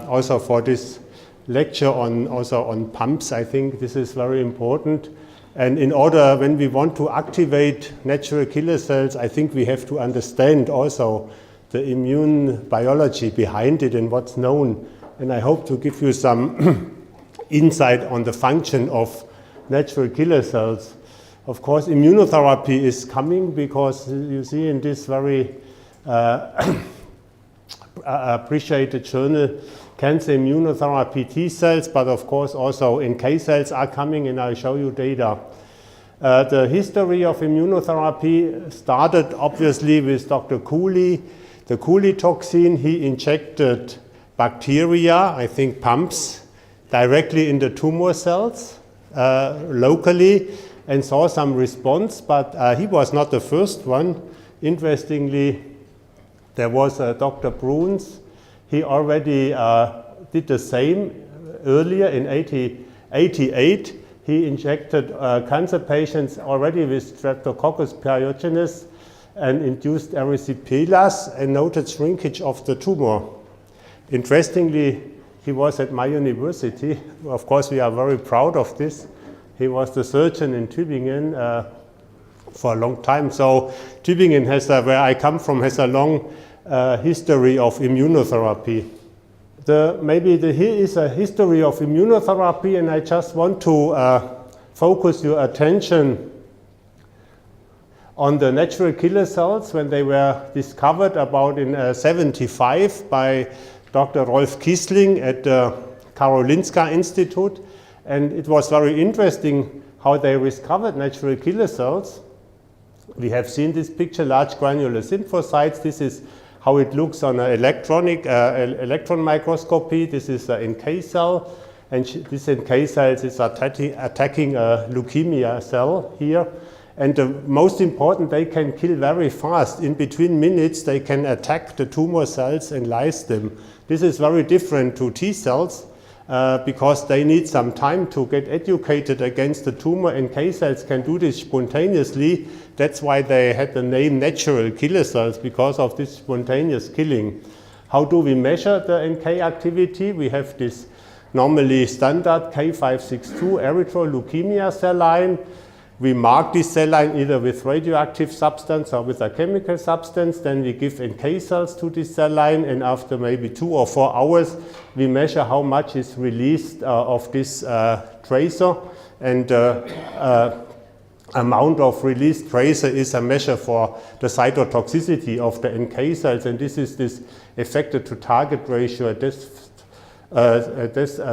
also for this lecture on pumps. I think this is very important. And in order, when we want to activate natural killer cells, I think we have to understand also the immune biology behind it and what's known. And I hope to give you some insight on the function of natural killer cells. Of course, immunotherapy is coming because you see in this very appreciated journal, cancer immunotherapy T cells, but of course also NK cells are coming, and I'll show you data. The history of immunotherapy started obviously with Dr. Cooley. The Cooley toxin, he injected bacteria, I think pumps, directly in the tumor cells locally, and saw some response, but he was not the first one. Interestingly, there was Dr. Bruns. He already did the same earlier in 1988. He injected cancer patients already with Streptococcus pyogenes and induced erysipelas and noted shrinkage of the tumor. Interestingly, he was at my university. Of course, we are very proud of this. He was the surgeon in Tübingen for a long time. So Tübingen has, where I come from, has a long history of immunotherapy. Here is a history of immunotherapy, and I just want to focus your attention on the natural killer cells when they were discovered about in 1975 by Dr. Rolf Kissling at the Karolinska Institute. And it was very interesting how they discovered natural killer cells. We have seen this picture, large granular lymphocytes. This is how it looks on an electron microscopy. This is an NK cell, and this NK cell is attacking a leukemia cell here. And the most important, they can kill very fast. In between minutes, they can attack the tumor cells and lyse them. This is very different to T cells because they need some time to get educated against the tumor. NK cells can do this spontaneously. That's why they had the name natural killer cells, because of this spontaneous killing. How do we measure the NK activity? We have this normally standard K562 erythroleukemia cell line. We mark this cell line either with radioactive substance or with a chemical substance. Then we give NK cells to this cell line, and after maybe 2 or 4 hours, we measure how much is released of this tracer. And amount of released tracer is a measure for the cytotoxicity of the NK cells, and this is this effector to target ratio. At this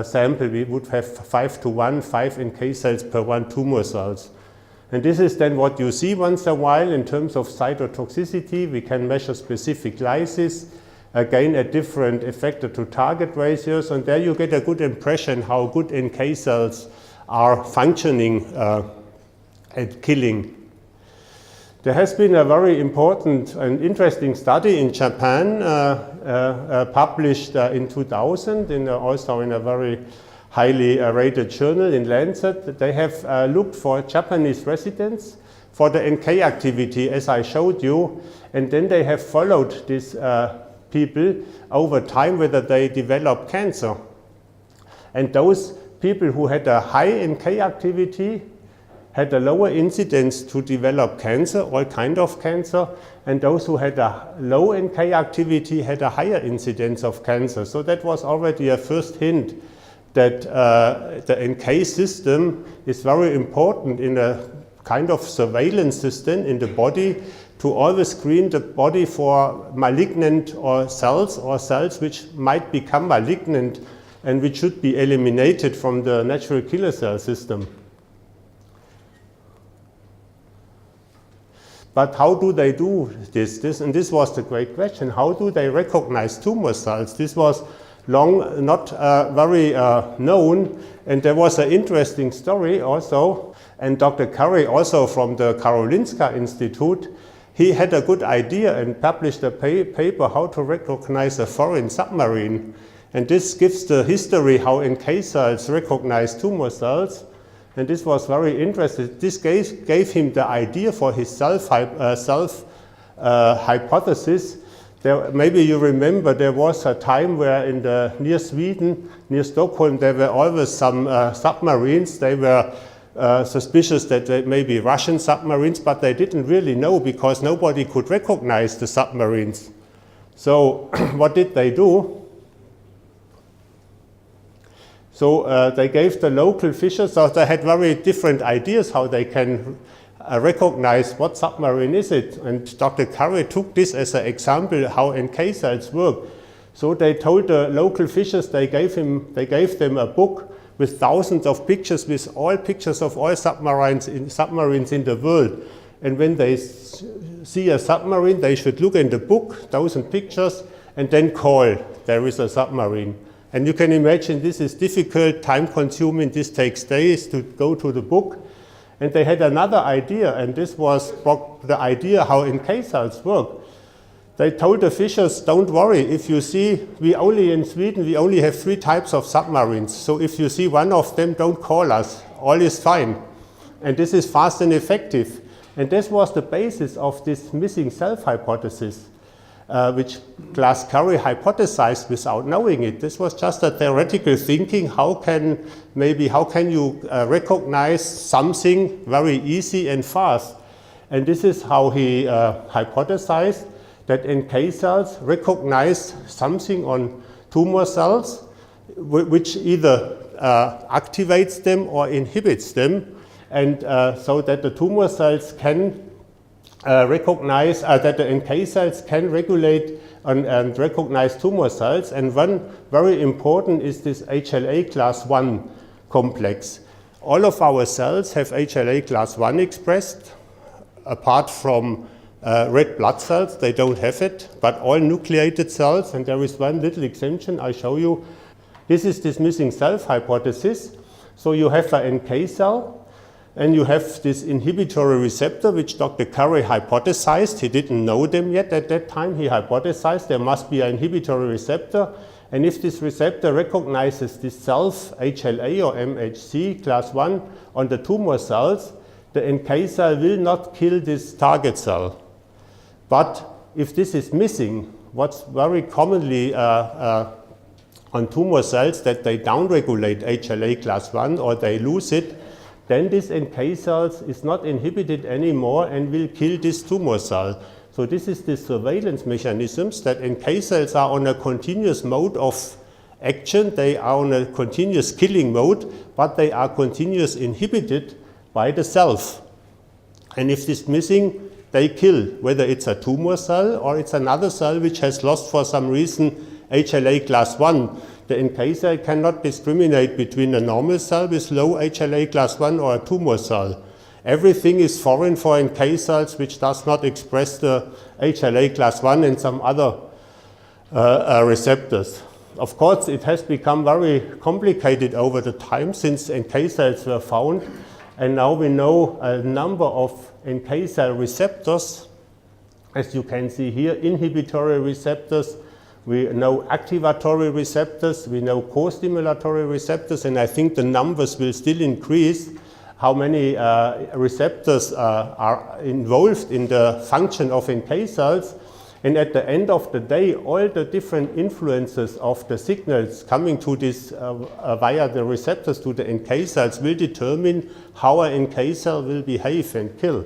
sample, we would have 5 to 1, 5 NK cells per 1 tumor cells. And this is then what you see once in a while in terms of cytotoxicity. We can measure specific lysis, again at different effector to target ratios, and there you get a good impression how good NK cells are functioning at killing. There has been a very important and interesting study in Japan published in 2000, also in a very highly rated journal in Lancet. They have looked for Japanese residents for the NK activity, as I showed you, and then they have followed these people over time whether they develop cancer. And those people who had a high NK activity had a lower incidence to develop cancer, all kind of cancer, and those who had a low NK activity had a higher incidence of cancer. So that was already a first hint that the NK system is very important in a kind of surveillance system in the body to always screen the body for malignant or cells which might become malignant and which should be eliminated from the natural killer cell system. But how do they do this? And this was the great question. How do they recognize tumor cells? This was long not very known, and there was an interesting story also. And Dr. Curry, also from the Karolinska Institute, he had a good idea and published a paper how to recognize a foreign submarine. And this gives the history how NK cells recognize tumor cells. And this was very interesting. This gave him the idea for his hypothesis Maybe you remember there was a time where near Sweden, near Stockholm, there were always some submarines. They were suspicious that they may be Russian submarines, but they didn't really know because nobody could recognize the submarines. So what did they do? So they gave the local fishers, so they had very different ideas how they can recognize what submarine is it. And Dr. Curry took this as an example how NK cells work. So they told the local fishers, they gave them a book with thousands of pictures, with all pictures of all submarines in the world. And when they see a submarine, they should look in the book, 1,000 pictures, and then call, there is a submarine. And you can imagine this is difficult, time-consuming, this takes days to go to the book. And they had another idea, and this was the idea how NK cells work. They told the fishers, don't worry, if you see, in Sweden, we only have 3 types of submarines. So if you see one of them, don't call us, all is fine. And this is fast and effective. And this was the basis of this missing self hypothesis, which Klaas Curry hypothesized without knowing it. This was just a theoretical thinking, how can you recognize something very easy and fast. And this is how he hypothesized that NK cells recognize something on tumor cells, which either activates them or inhibits them, and so that the tumor cells can recognize, that the NK cells can regulate and recognize tumor cells. And one very important is this HLA class 1 complex. All of our cells have HLA class 1 expressed, apart from red blood cells, they don't have it, but all nucleated cells, and there is one little exemption I show you. This is this missing self hypothesis. So you have an NK cell, and you have this inhibitory receptor, which Dr. Curry hypothesized. He didn't know them yet at that time. He hypothesized there must be an inhibitory receptor. And if this receptor recognizes this self, HLA or MHC class 1, on the tumor cells, the NK cell will not kill this target cell. But if this is missing, what's very commonly on tumor cells, that they downregulate HLA class 1 or they lose it, then this NK cells is not inhibited anymore and will kill this tumor cell. So this is the surveillance mechanisms that NK cells are on a continuous mode of action. They are on a continuous killing mode, but they are continuous inhibited by the self. And if this is missing, they kill, whether it's a tumor cell or it's another cell which has lost for some reason HLA class 1. The NK cell cannot discriminate between a normal cell with low HLA class 1 or a tumor cell. Everything is foreign for NK cells which does not express the HLA class 1 and some other receptors. Of course, it has become very complicated over the time since NK cells were found, and now we know a number of NK cell receptors, as you can see here, inhibitory receptors. We know activatory receptors, we know co-stimulatory receptors, and I think the numbers will still increase, how many receptors are involved in the function of NK cells. And at the end of the day, all the different influences of the signals coming to this via the receptors to the NK cells will determine how an NK cell will behave and kill.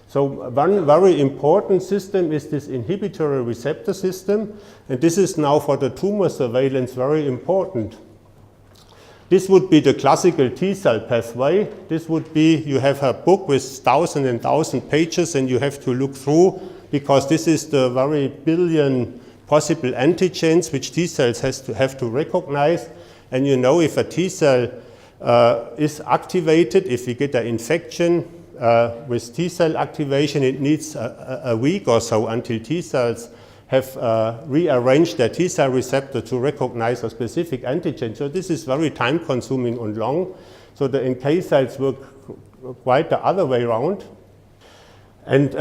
So one very important system is this inhibitory receptor system, and this is now for the tumor surveillance very important. This would be the classical T cell pathway. This would be, you have a book with 1,000 and 1,000 pages and you have to look through, because this is the very billion possible antigens which T cells have to recognize. And you know, if a T cell is activated, if we get an infection with T cell activation, it needs a week or so until T cells have rearranged their T cell receptor to recognize a specific antigen. So this is very time consuming and long. So the NK cells work quite the other way around. And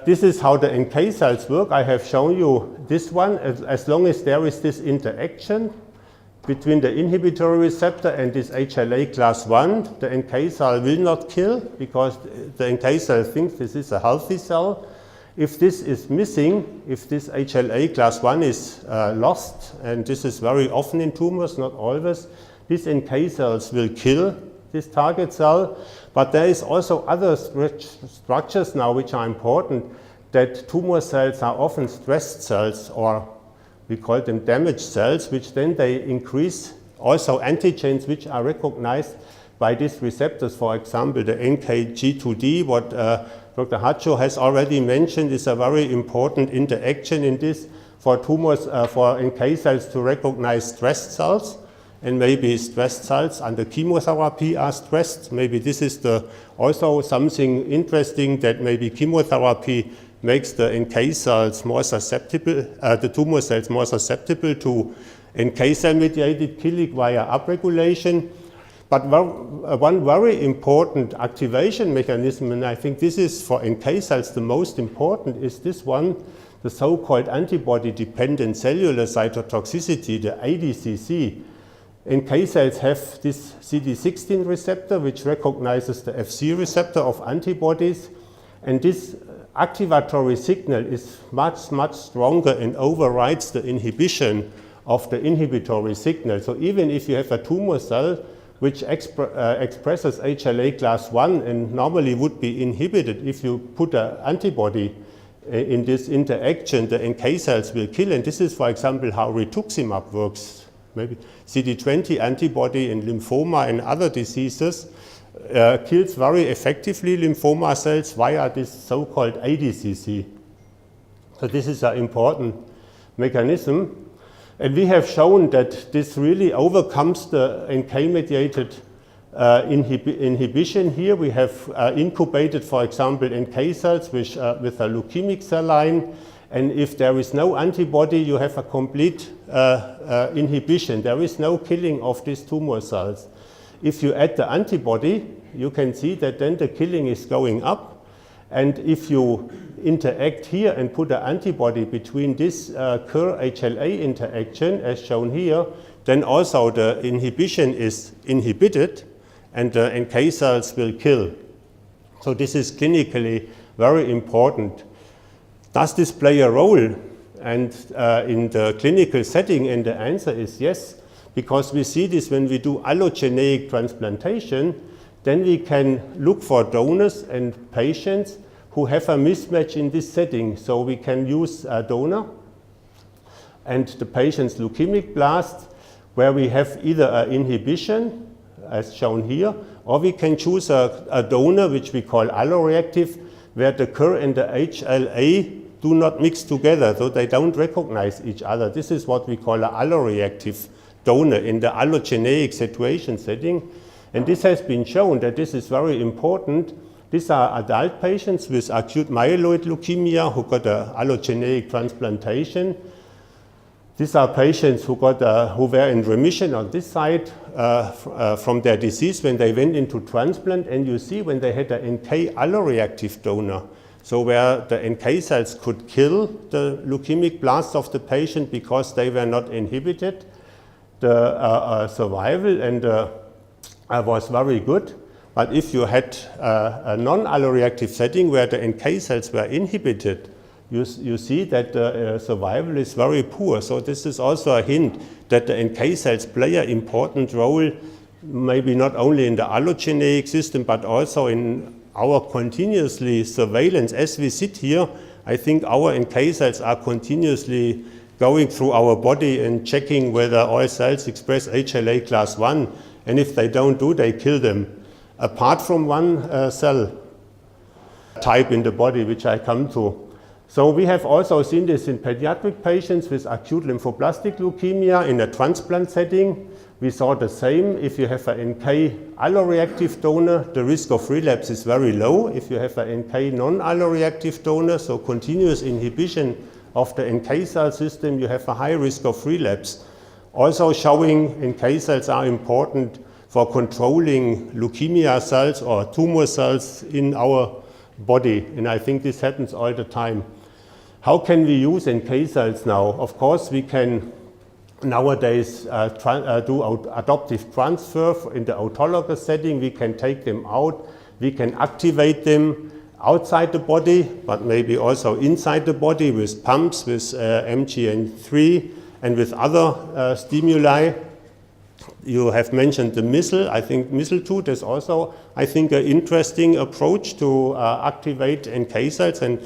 this is how the NK cells work. I have shown you this one. As long as there is this interaction between the inhibitory receptor and this HLA class 1, the NK cell will not kill, because the NK cell thinks this is a healthy cell. If this is missing, if this HLA class 1 is lost, and this is very often in tumors, not always, these NK cells will kill this target cell. But there is also other structures now which are important, that tumor cells are often stressed cells, or we call them damaged cells, which then they increase also antigens which are recognized by these receptors. For example, the NKG2D, what Dr. Hacho has already mentioned, is a very important interaction in this for tumors, for NK cells to recognize stressed cells. And maybe stressed cells under chemotherapy are stressed. Maybe this is also something interesting, that maybe chemotherapy makes the NK cells more susceptible, the tumor cells more susceptible to NK cell mediated killing via upregulation. But one very important activation mechanism, and I think this is for NK cells the most important, is this one, the so-called antibody-dependent cellular cytotoxicity, the ADCC. NK cells have this CD16 receptor, which recognizes the Fc receptor of antibodies, and this activatory signal is much, much stronger and overrides the inhibition of the inhibitory signal. So even if you have a tumor cell which expresses HLA class 1 and normally would be inhibited, if you put an antibody in this interaction, the NK cells will kill. And this is, for example, how rituximab works. Maybe CD20 antibody in lymphoma and other diseases kills very effectively lymphoma cells via this so-called ADCC. So this is an important mechanism. And we have shown that this really overcomes the NK-mediated inhibition here. We have incubated, for example, NK cells with a leukemic cell line. And if there is no antibody, you have a complete inhibition. There is no killing of these tumor cells. If you add the antibody, you can see that then the killing is going up. And if you interact here and put an antibody between this KIR-HLA interaction, as shown here, then also the inhibition is inhibited and the NK cells will kill. So this is clinically very important. Does this play a role? And in the clinical setting, and the answer is yes, because we see this when we do allogeneic transplantation, then we can look for donors and patients who have a mismatch in this setting. So we can use a donor and the patient's leukemic blast, where we have either an inhibition, as shown here, or we can choose a donor which we call alloreactive, where the KIR and the HLA do not mix together, so they don't recognize each other. This is what we call an alloreactive donor in the allogeneic situation setting. And this has been shown that this is very important. These are adult patients with acute myeloid leukemia who got an allogeneic transplantation. These are patients who were in remission on this side from their disease when they went into transplant. And you see when they had an NK alloreactive donor, so where the NK cells could kill the leukemic blasts of the patient because they were not inhibited, the survival and was very good. But if you had a non-alloreactive setting where the NK cells were inhibited, you see that the survival is very poor. So this is also a hint that the NK cells play an important role, maybe not only in the allogeneic system, but also in our continuously surveillance. As we sit here, I think our NK cells are continuously going through our body and checking whether all cells express HLA class 1. And if they don't do, they kill them. Apart from one cell type in the body, which I come to. So we have also seen this in pediatric patients with acute lymphoblastic leukemia in a transplant setting. We saw the same. If you have an NK alloreactive donor, the risk of relapse is very low. If you have an NK non-alloreactive donor, so continuous inhibition of the NK cell system, you have a high risk of relapse. Also showing NK cells are important for controlling leukemia cells or tumor cells in our body. And I think this happens all the time. How can we use NK cells now? Of course, we can nowadays do adoptive transfer in the autologous setting. We can take them out, we can activate them, outside the body, but maybe also inside the body with pumps, with MgN3 and with other stimuli. You have mentioned the missile. I think missile 2 is also, I think, an interesting approach to activate NK cells, and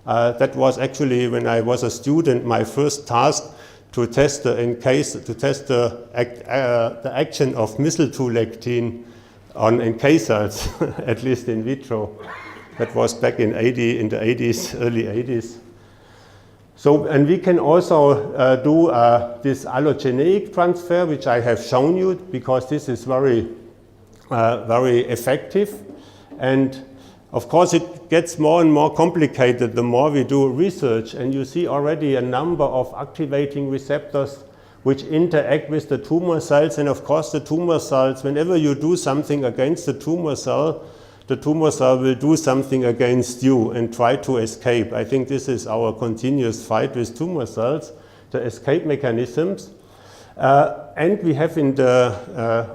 that was actually, when I was a student, my first task to test the action of missile 2 lectin on NK cells, at least in vitro. That was back in the 80s, early 80s. So, and we can also do this allogeneic transfer, which I have shown you, because this is very, very effective. And of course, it gets more and more complicated the more we do research. And you see already a number of activating receptors which interact with the tumor cells. And of course, the tumor cells, whenever you do something against the tumor cell will do something against you and try to escape. I think this is our continuous fight with tumor cells, the escape mechanisms. And we have in the,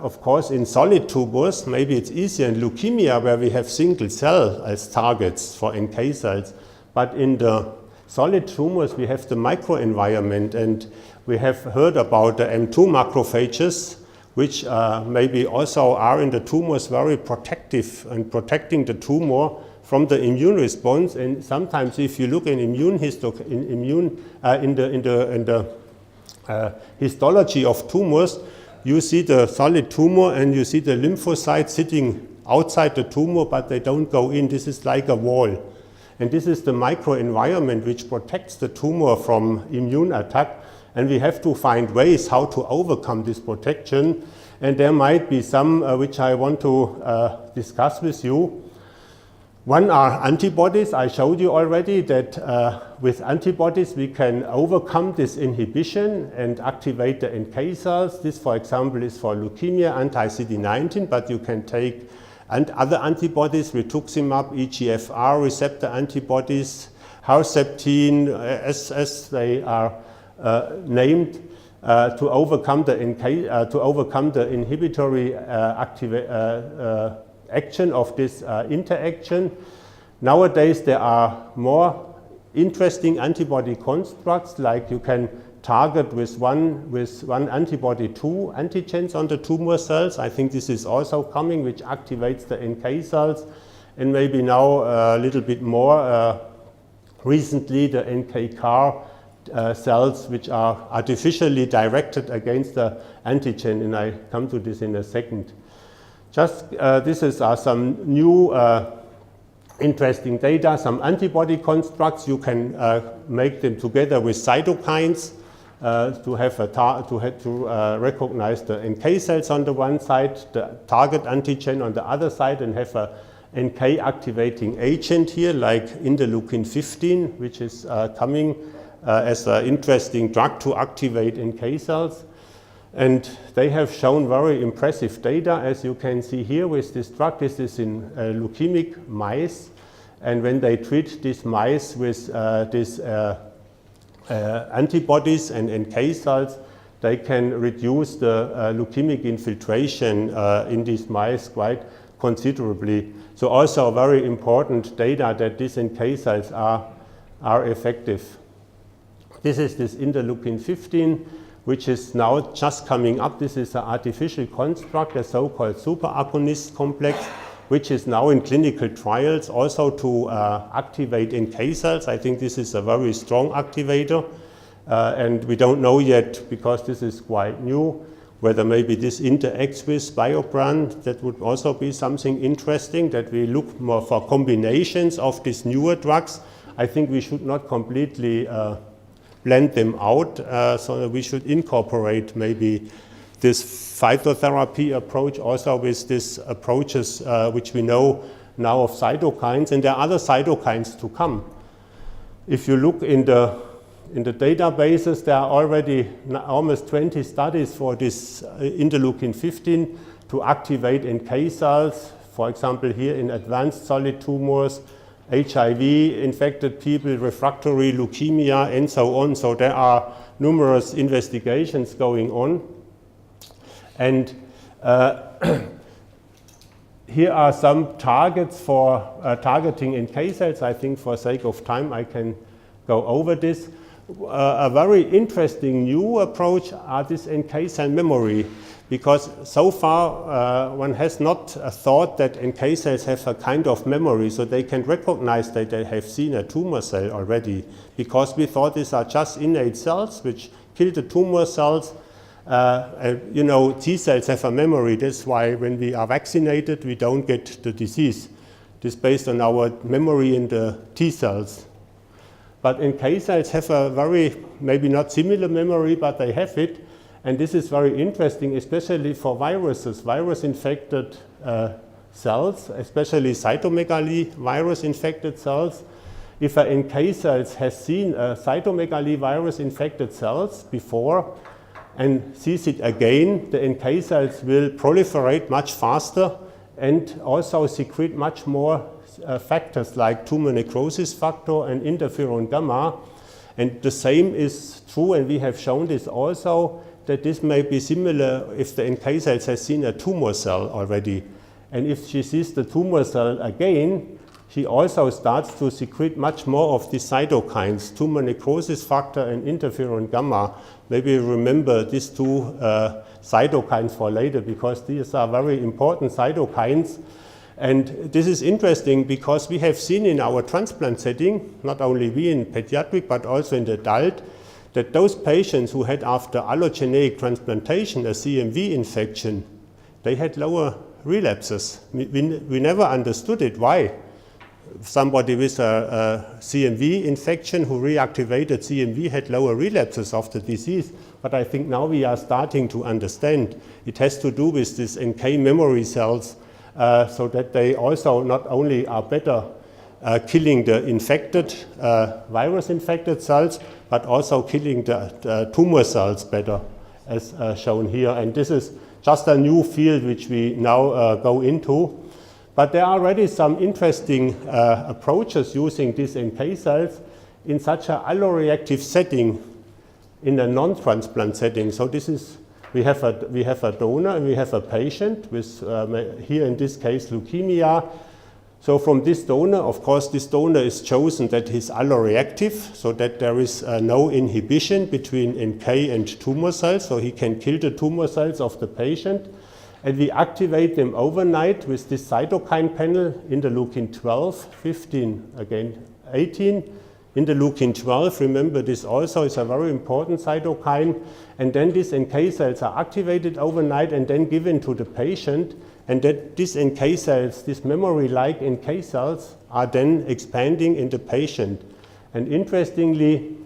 of course, in solid tumors, maybe it's easier in leukemia where we have single cell as targets for NK cells. But in the solid tumors, we have the microenvironment, and we have heard about the M2 macrophages, which maybe also are in the tumors very protective and protecting the tumor from the immune response. And sometimes, if you look in the histology of tumors, you see the solid tumor and you see the lymphocytes sitting outside the tumor, but they don't go in. This is like a wall. And this is the microenvironment which protects the tumor from immune attack. And we have to find ways how to overcome this protection. And there might be some which I want to discuss with you. One are antibodies. I showed you already that with antibodies we can overcome this inhibition and activate the NK cells. This, for example, is for leukemia, anti-CD19, but you can take other antibodies, rituximab, EGFR receptor antibodies, Herceptin, as they are named, to overcome the inhibitory action of this interaction. Nowadays there are more interesting antibody constructs, like you can target with one antibody 2 antigens on the tumor cells. I think this is also coming, which activates the NK cells, and maybe now a little bit more recently the NK CAR cells, which are artificially directed against the antigen, and I come to this in a second. Just this is some new interesting data, some antibody constructs. You can make them together with cytokines to recognize the NK cells on the one side, the target antigen on the other side, and have a NK activating agent here, like interleukin 15, which is coming as an interesting drug to activate NK cells. And they have shown very impressive data, as you can see here with this drug. This is in leukemic mice. And when they treat these mice with these antibodies and NK cells, they can reduce the leukemic infiltration in these mice quite considerably. So also very important data that these NK cells are effective. This is this interleukin 15, which is now just coming up. This is an artificial construct, a so-called superagonist complex, which is now in clinical trials also to activate NK cells. I think this is a very strong activator. And we don't know yet, because this is quite new, whether maybe this interacts with Biobrand. That would also be something interesting, that we look more for combinations of these newer drugs. I think we should not completely blend them out, so that we should incorporate maybe this phytotherapy approach also with these approaches which we know now of cytokines, and there are other cytokines to come. If you look in the databases, there are already almost 20 studies for this interleukin 15 to activate NK cells, for example here in advanced solid tumors, HIV-infected people, refractory leukemia, and so on. So there are numerous investigations going on. And here are some targets for targeting NK cells. I think for sake of time I can go over this. A very interesting new approach are this NK cell memory, because so far one has not thought that NK cells have a kind of memory, so they can recognize that they have seen a tumor cell already, because we thought these are just innate cells which kill the tumor cells. You know, T cells have a memory. That's why when we are vaccinated, we don't get the disease. This is based on our memory in the T cells. But NK cells have a very, maybe not similar memory, but they have it. And this is very interesting, especially for viruses, virus-infected cells, especially cytomegalovirus virus-infected cells. If an NK cells has seen a cytomegalovirus virus-infected cells before and sees it again, the NK cells will proliferate much faster and also secrete much more factors like tumor necrosis factor and interferon gamma. And the same is true, and we have shown this also, that this may be similar if the NK cells has seen a tumor cell already. And if she sees the tumor cell again, she also starts to secrete much more of the cytokines, tumor necrosis factor and interferon gamma. Maybe you remember these two cytokines for later, because these are very important cytokines. And this is interesting because we have seen in our transplant setting, not only we in pediatric, but also in the adult, that those patients who had after allogeneic transplantation a CMV infection, they had lower relapses. We never understood it. Why? Somebody with a CMV infection who reactivated CMV had lower relapses of the disease. But I think now we are starting to understand it has to do with these NK memory cells, so that they also not only are better killing the infected, virus-infected cells, but also killing the tumor cells better, as shown here. And this is just a new field which we now go into. But there are already some interesting approaches using these NK cells in such an alloreactive setting, in a non-transplant setting. So this is, we have a donor and we have a patient with, here in this case, leukemia. So from this donor, of course, this donor is chosen that he's alloreactive, so that there is no inhibition between NK and tumor cells, so he can kill the tumor cells of the patient. And we activate them overnight with this cytokine panel, interleukin 12, 15, again 18. Interleukin 12, remember this also is a very important cytokine. And then these NK cells are activated overnight and then given to the patient. And that these NK cells, these memory-like NK cells, are then expanding in the patient. And interestingly,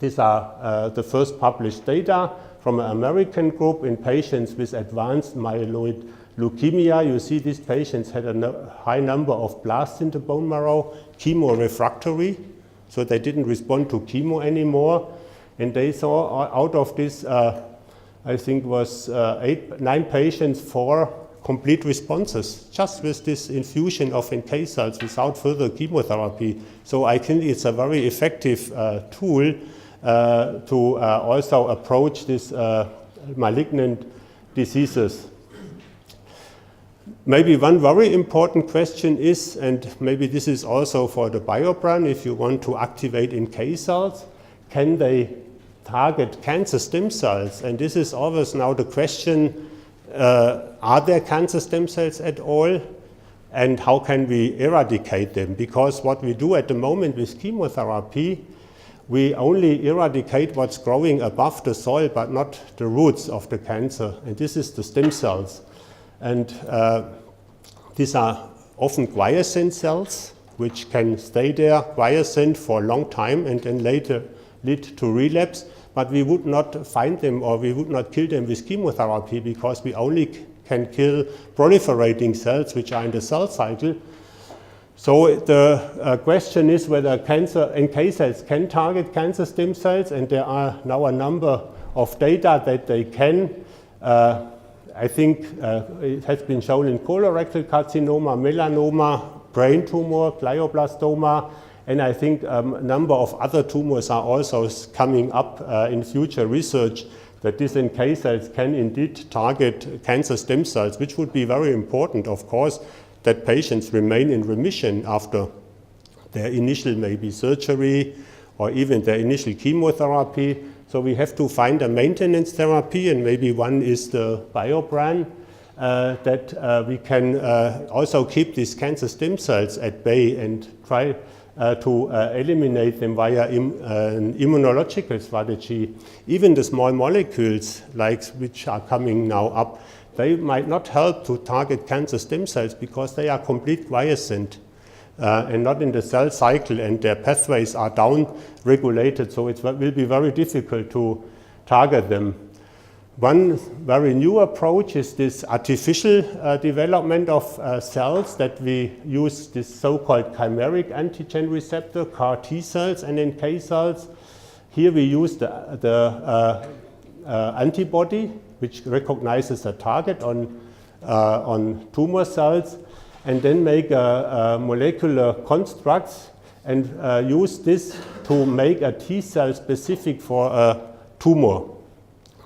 these are the first published data from an American group in patients with advanced myeloid leukemia. You see these patients had a high number of blasts in the bone marrow, chemo-refractory, so they didn't respond to chemo anymore. And they saw out of this, I think was 9 patients, 4 complete responses, just with this infusion of NK cells without further chemotherapy. So I think it's a very effective tool to also approach these malignant diseases. Maybe one very important question is, and maybe this is also for the BioBrand, if you want to activate NK cells, can they target cancer stem cells? And this is always now the question, are there cancer stem cells at all? And how can we eradicate them? Because what we do at the moment with chemotherapy, we only eradicate what's growing above the soil, but not the roots of the cancer. And this is the stem cells. And these are often quiescent cells, which can stay there quiescent for a long time and then later lead to relapse. But we would not find them, or we would not kill them with chemotherapy, because we only can kill proliferating cells which are in the cell cycle. So the question is whether NK cells can target cancer stem cells, and there are now a number of data that they can. I think it has been shown in colorectal carcinoma, melanoma, brain tumor, glioblastoma, and I think a number of other tumors are also coming up in future research. that these NK cells can indeed target cancer stem cells, which would be very important, of course, that patients remain in remission after their initial maybe surgery or even their initial chemotherapy. So we have to find a maintenance therapy, and maybe one is the BioBran, that we can also keep these cancer stem cells at bay and try to eliminate them via an immunological strategy. Even the small molecules, like which are coming now up, they might not help to target cancer stem cells because they are complete quiescent and not in the cell cycle, and their pathways are down-regulated, so it will be very difficult to target them. One very new approach is this artificial development of cells, that we use this so-called chimeric antigen receptor, CAR T cells and NK cells. Here we use the antibody, which recognizes a target on tumor cells, and then make molecular constructs and use this to make a T cell specific for a tumor.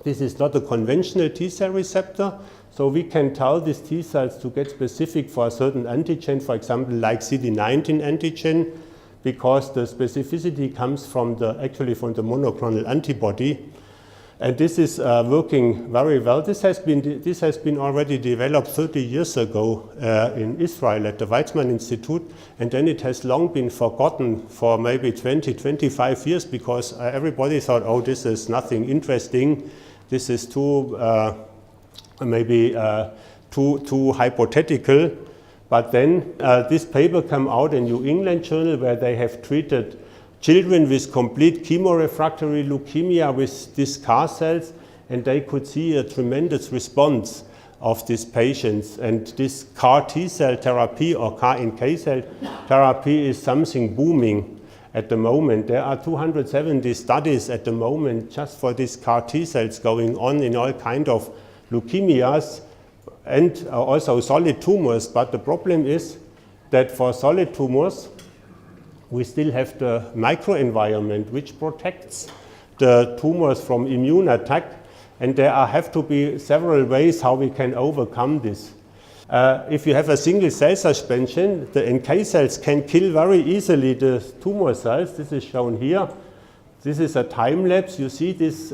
This is not a conventional T cell receptor, so we can tell these T cells to get specific for a certain antigen, for example, like CD19 antigen, because the specificity comes from actually from the monoclonal antibody. And this is working very well. This has been already developed 30 years ago in Israel at the Weizmann Institute, and then it has long been forgotten for maybe 20, 25 years because everybody thought, oh, this is nothing interesting. This is too too hypothetical. But then this paper came out in New England Journal, where they have treated children with complete chemorefractory leukemia with these CAR cells, and they could see a tremendous response of these patients. And this CAR T cell therapy or CAR NK cell therapy is something booming at the moment. There are 270 studies at the moment just for these CAR T cells going on in all kinds of leukemias and also solid tumors. But the problem is that for solid tumors, we still have the microenvironment which protects the tumors from immune attack, and there have to be several ways how we can overcome this. If you have a single cell suspension, the NK cells can kill very easily the tumor cells. This is shown here. This is a time lapse. You see this,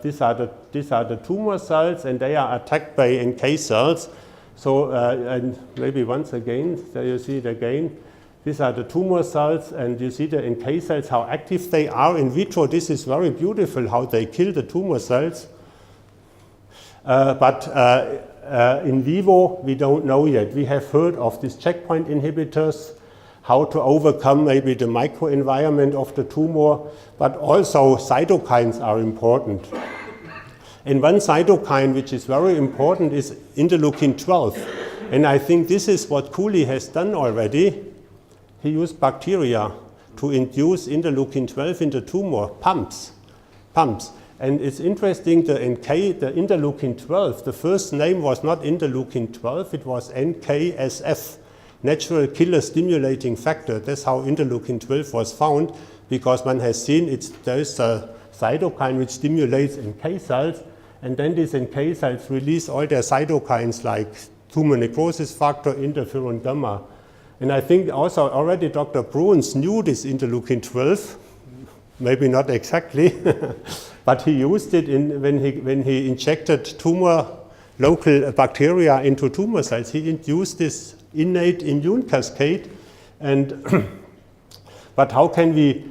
these are the tumor cells, and they are attacked by NK cells. So and maybe once again, there you see it again. These are the tumor cells, and you see the NK cells, how active they are in vitro. This is very beautiful how they kill the tumor cells. But in vivo, we don't know yet. We have heard of these checkpoint inhibitors, how to overcome maybe the microenvironment of the tumor, but also cytokines are important. And one cytokine which is very important is interleukin 12. And I think this is what Cooley has done already. He used bacteria to induce interleukin 12 in the tumor, pumps. And it's interesting, the interleukin 12, the first name was not interleukin 12, it was NKSF, natural killer stimulating factor. That's how interleukin 12 was found, because one has seen there is a cytokine which stimulates NK cells, and then these NK cells release all their cytokines like tumor necrosis factor, interferon gamma. And I think also already Dr. Bruns knew this interleukin 12, maybe not exactly, but he used it when he injected local bacteria into tumor cells. He induced this innate immune cascade. And but how can we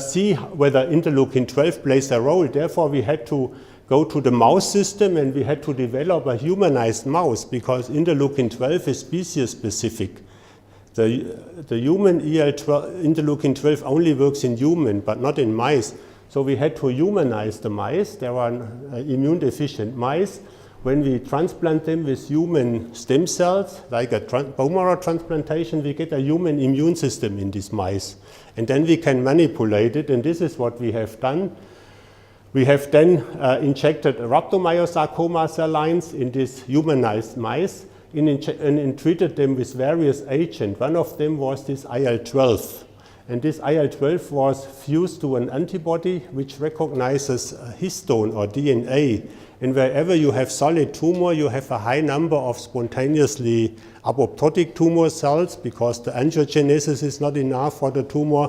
see whether interleukin 12 plays a role? Therefore, we had to go to the mouse system, and we had to develop a humanized mouse, because interleukin 12 is species specific. The human interleukin 12 only works in human, but not in mice. So we had to humanize the mice. There are immune deficient mice. When we transplant them with human stem cells, like a bone marrow transplantation, we get a human immune system in these mice. And then we can manipulate it, and this is what we have done. We have then injected rhabdomyosarcoma cell lines in these humanized mice and treated them with various agents. One of them was this IL-12. And this IL-12 was fused to an antibody which recognizes histone or DNA. And wherever you have solid tumor, you have a high number of spontaneously apoptotic tumor cells because the angiogenesis is not enough for the tumor.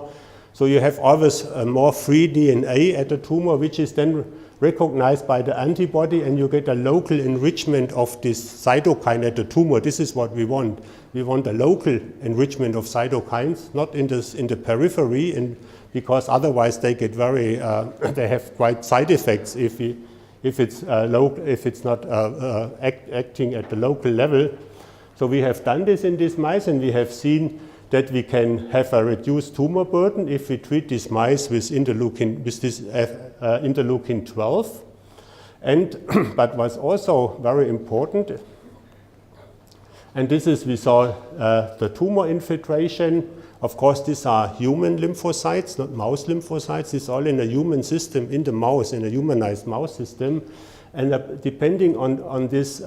So you have always more free DNA at the tumor, which is then recognized by the antibody, and you get a local enrichment of this cytokine at the tumor. This is what we want. We want a local enrichment of cytokines, not in the periphery, and because otherwise they get very, they have quite side effects if it's not acting at the local level. So we have done this in these mice, and we have seen that we can have a reduced tumor burden if we treat these mice with interleukin 12. And but what's also very important, and this is we saw the tumor infiltration. Of course, these are human lymphocytes, not mouse lymphocytes. It's all in a human system, in the mouse, in a humanized mouse system. And depending on this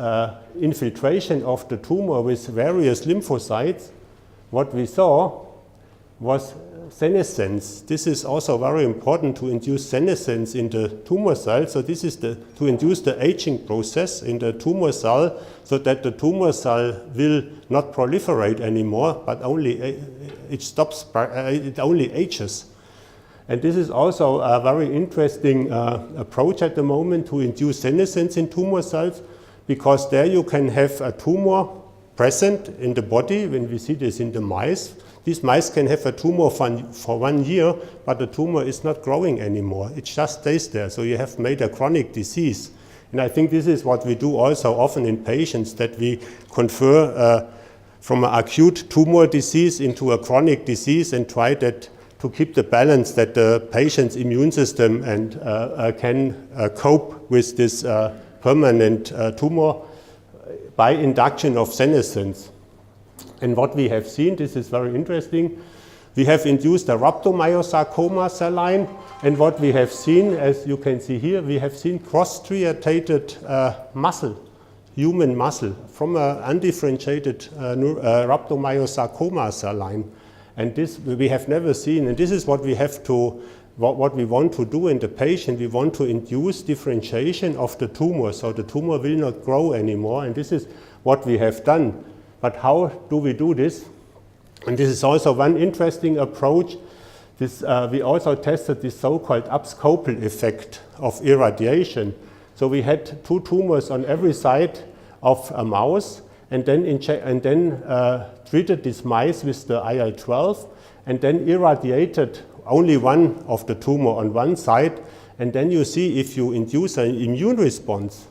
infiltration of the tumor with various lymphocytes, what we saw was senescence. This is also very important to induce senescence in the tumor cell. So this is to induce the aging process in the tumor cell so that the tumor cell will not proliferate anymore, but only it only ages. And this is also a very interesting approach at the moment to induce senescence in tumor cells, because there you can have a tumor present in the body. When we see this in the mice, these mice can have a tumor for 1 year, but the tumor is not growing anymore. It just stays there. So you have made a chronic disease. And I think this is what we do also often in patients, that we confer from an acute tumor disease into a chronic disease and try that to keep the balance that the patient's immune system and can cope with this permanent tumor by induction of senescence. And what we have seen, this is very interesting, we have induced a rhabdomyosarcoma cell line, and what we have seen, as you can see here, we have seen cross-striated muscle, human muscle, from an undifferentiated rhabdomyosarcoma cell line. And this we have never seen, and this is what we have to, what we want to do in the patient. We want to induce differentiation of the tumor, so the tumor will not grow anymore, and this is what we have done. But how do we do this? And this is also one interesting approach. This, we also tested this so-called abscopal effect of irradiation. So we had 2 tumors on every side of a mouse, and then treated these mice with the IL-12, and then irradiated only one of the tumor on one side, and then you see if you induce an immune response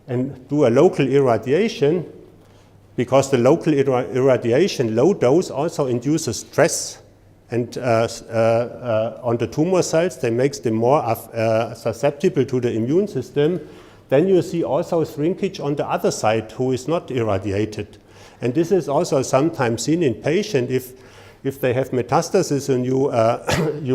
and do a local irradiation, because the local irradiation, low dose, also induces stress and on the tumor cells, they makes them more susceptible to the immune system. Then you see also shrinkage on the other side who is not irradiated. And this is also sometimes seen in patients if they have metastasis and you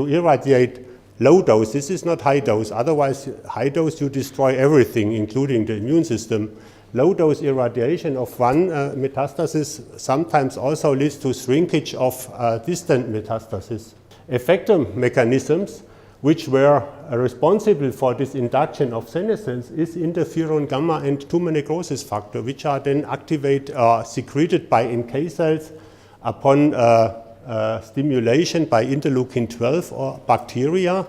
irradiate low dose. This is not high dose. Otherwise, high dose, you destroy everything, including the immune system. Low dose irradiation of one metastasis sometimes also leads to shrinkage of distant metastasis. Effector mechanisms which were responsible for this induction of senescence is interferon gamma and tumor necrosis factor, which are then secreted by NK cells upon stimulation by interleukin 12 or bacteria,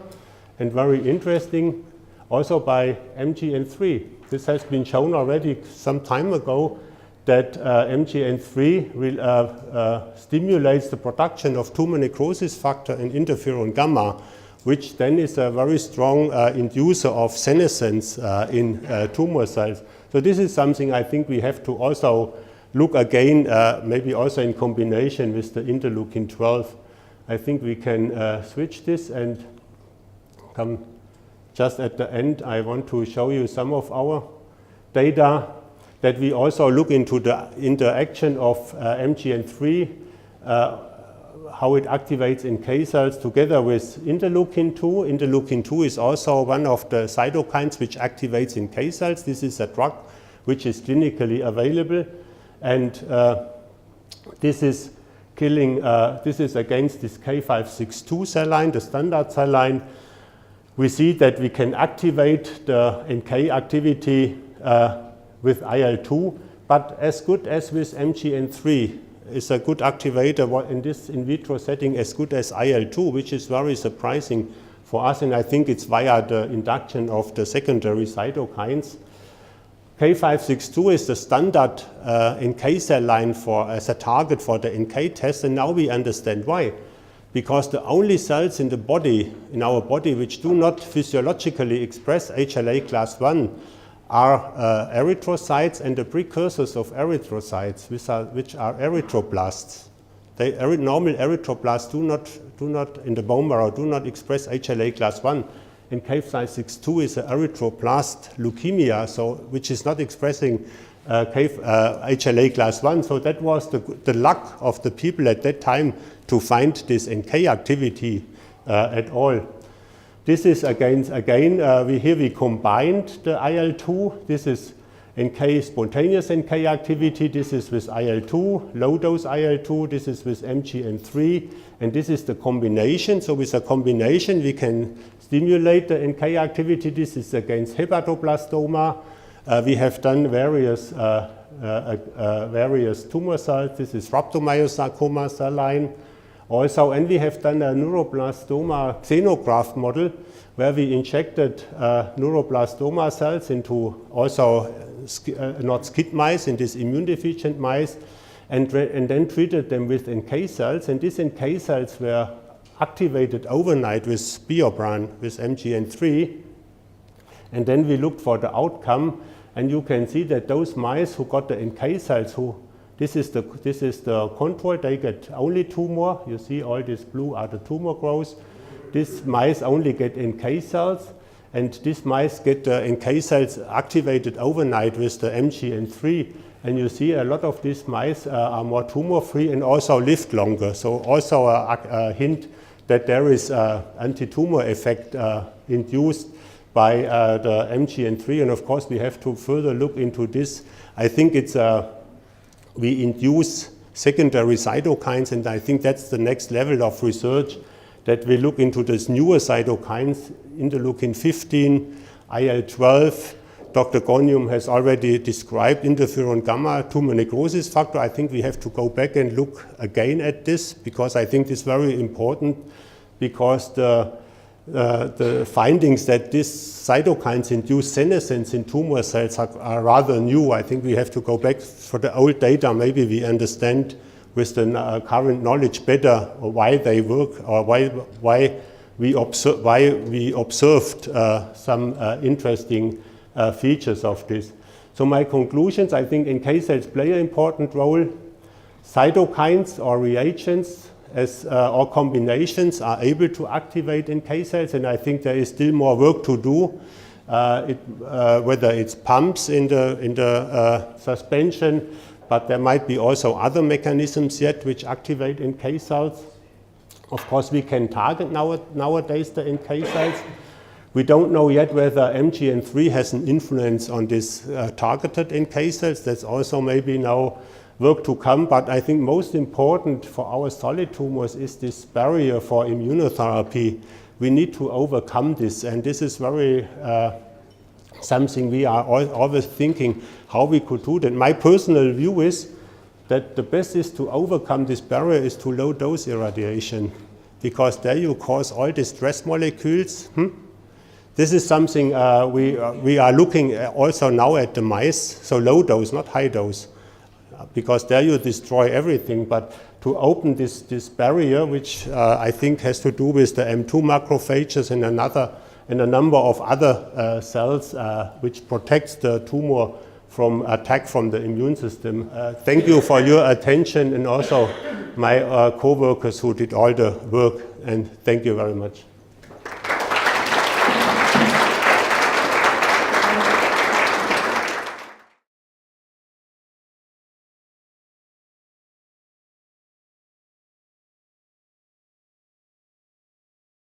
and very interesting, also by MGN3. This has been shown already some time ago that MGN3 stimulates the production of tumor necrosis factor and interferon gamma, which then is a very strong inducer of senescence in tumor cells. So this is something I think we have to also look again, maybe also in combination with the interleukin 12. I think we can switch this and come just at the end. I want to show you some of our data that we also look into the interaction of MGN3, how it activates NK cells together with interleukin 2. Interleukin 2 is also one of the cytokines which activates NK cells. This is a drug which is clinically available, and this is killing, this is against this K562 cell line, the standard cell line. We see that we can activate the NK activity with IL-2, but as good as with MGN3 is a good activator in this in vitro setting as good as IL-2, which is very surprising for us, and I think it's via the induction of the secondary cytokines. K562 is the standard NK cell line as a target for the NK test, and now we understand why. Because the only cells in the body, in our body, which do not physiologically express HLA class 1 are erythrocytes and the precursors of erythrocytes, which are erythroblasts. Normal erythroblasts do not in the bone marrow do not express HLA class 1. And K562 is an erythroblast leukemia, which is not expressing HLA class 1. So that was the luck of the people at that time to find this NK activity at all. This is again here we combined the IL-2. This is NK spontaneous NK activity. This is with IL-2, low dose IL-2. This is with MGN3, and this is the combination. So with a combination, we can stimulate the NK activity. This is against hepatoblastoma. We have done various tumor cells. This is rhabdomyosarcoma cell line. Also, and we have done a neuroblastoma xenograft model where we injected neuroblastoma cells into also not SCID mice, in these immune deficient mice, and then treated them with NK cells. And these NK cells were activated overnight with Biobran, with MGN3. And then we looked for the outcome, and you can see that those mice who got the NK cells, this is the control, they get only tumor. You see all this blue are the tumor growth. These mice only get NK cells, and these mice get the NK cells activated overnight with the MGN3. And you see a lot of these mice are more tumor-free and also lived longer. So also a hint that there is anti-tumor effect induced by the MGN3. And of course, we have to further look into this. I think it's we induce secondary cytokines, and I think that's the next level of research, that we look into these newer cytokines, interleukin-15, IL-12. Dr. Gonium has already described interferon gamma tumor necrosis factor. I think we have to go back and look again at this, because I think it's very important, because the findings that these cytokines induce senescence in tumor cells are rather new. I think we have to go back for the old data. Maybe we understand with the current knowledge better why they work, or why we observed some interesting features of this. So my conclusions, I think NK cells play an important role. Cytokines or reagents or combinations are able to activate NK cells, and I think there is still more work to do. Whether it's pumps in the suspension, but there might be also other mechanisms yet which activate NK cells. Of course, we can target nowadays the NK cells. We don't know yet whether MGN3 has an influence on this targeted NK cells. That's also maybe now work to come, but I think most important for our solid tumors is this barrier for immunotherapy. We need to overcome this, and this is very something we are always thinking how we could do that. My personal view is that the best is to overcome this barrier is to low dose irradiation, because there you cause all the stress molecules. This is something we are looking also now at the mice, so low dose, not high dose, because there you destroy everything. But to open this barrier, which I think has to do with the M2 macrophages and a number of other cells which protects the tumor from attack from the immune system. Thank you for your attention, and also my co-workers who did all the work, and thank you very much.